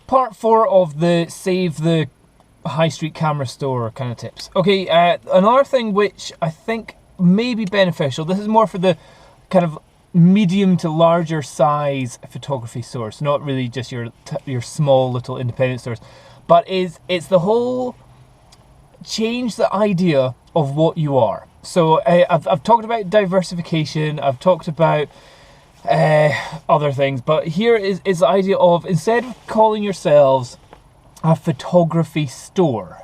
Part 4 of the save the high street camera store kind of tips. Okay, another thing which I think may be beneficial, this is more for the kind of medium to larger size photography stores, not really just your small little independent stores, but it's the whole change the idea of what you are. So I've talked about diversification, I've talked about other things, but here is the idea of, instead of calling yourselves a photography store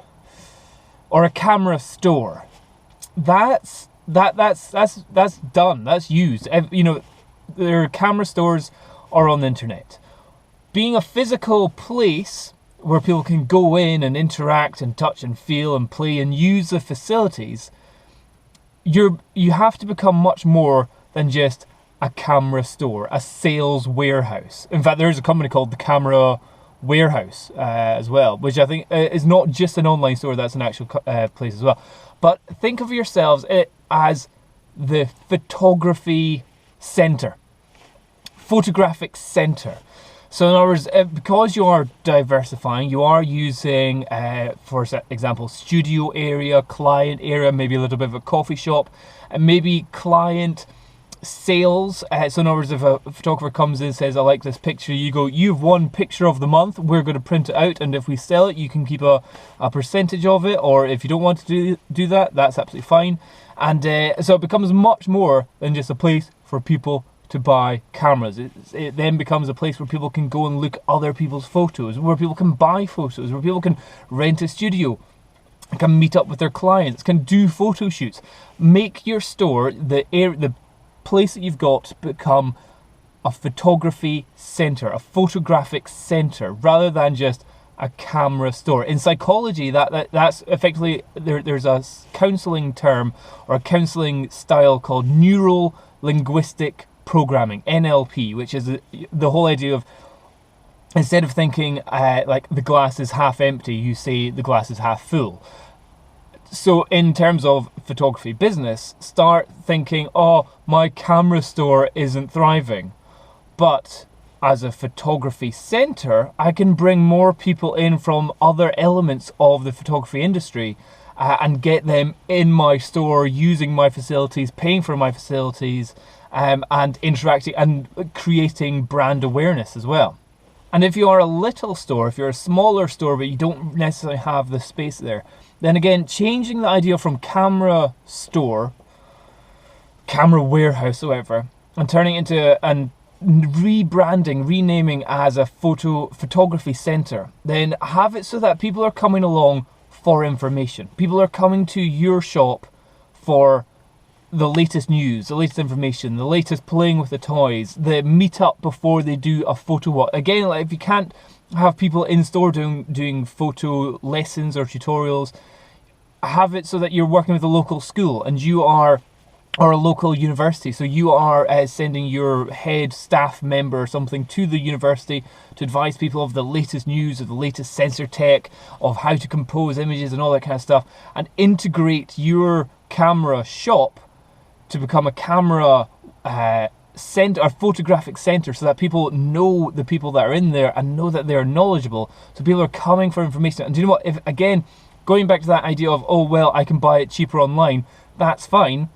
or a camera store, that's done, that's used. You know, their camera stores are on the internet. Being a physical place where people can go in and interact and touch and feel and play and use the facilities, you have to become much more than just a camera store, a sales warehouse. In fact, there's a company called the Camera Warehouse as well, which I think is not just an online store, that's an actual place as well. But think of yourselves as the photography center, photographic center. So in other words, because you are diversifying, you are using, for example, studio area, client area, maybe a little bit of a coffee shop, and maybe client sales. So in other words, if a photographer comes in and says, I like this picture, you go, you've won picture of the month, we're going to print it out, and if we sell it, you can keep a percentage of it, or if you don't want to do that, that's absolutely fine. And so it becomes much more than just a place for people to buy cameras. It then becomes a place where people can go and look at other people's photos, where people can buy photos, where people can rent a studio, can meet up with their clients, can do photo shoots. Make your store, the place that you've got, become a photography center, a photographic center, rather than just a camera store. In psychology, that's effectively, there's a counseling term or a counseling style called neuro linguistic programming, NLP, which is the whole idea of, instead of thinking like the glass is half empty, you say the glass is half full. So in terms of photography business, start thinking, oh, my camera store isn't thriving, but as a photography center, I can bring more people in from other elements of the photography industry and get them in my store, using my facilities, paying for my facilities, and interacting and creating brand awareness as well. And if you are a little store, if you're a smaller store but you don't necessarily have the space there, then again, changing the idea from camera store, camera warehouse, whatever, and turning it into, and rebranding, renaming as a photography center, then have it so that people are coming along for information. People are coming to your shop for the latest news, the latest information, the latest playing with the toys, the meet up before they do a photo walk. Again, like, if you can't have people in store doing photo lessons or tutorials, have it so that you're working with a local school and you are, or a local university, so you are sending your head staff member or something to the university to advise people of the latest news, of the latest sensor tech, of how to compose images and all that kind of stuff, and integrate your camera shop to become a camera center, a photographic center, so that people know the people that are in there and know that they're knowledgeable, so people are coming for information. And do you know what, if, again, going back to that idea of, oh well, I can buy it cheaper online, that's fine,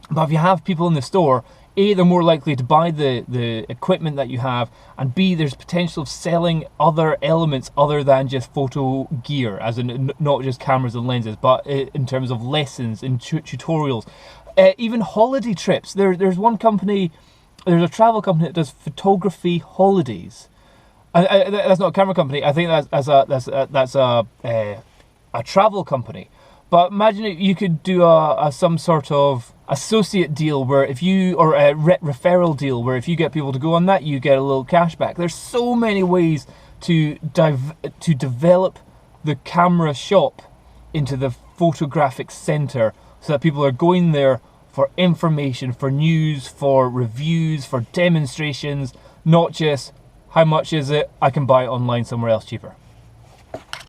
but if you have people in the store, A, they're more likely to buy the equipment that you have, and B, there's potential of selling other elements other than just photo gear, as in not just cameras and lenses, but in terms of lessons and tutorials. Even holiday trips. There's one company, there's a travel company that does photography holidays. That's not a camera company. I think that's a travel company. But imagine you could do some sort of associate deal where if you, or a referral deal where if you get people to go on that, you get a little cash back. There's so many ways to develop the camera shop into the photographic center, so that people are going there for information, for news, for reviews, for demonstrations, not just how much is it, I can buy it online somewhere else cheaper.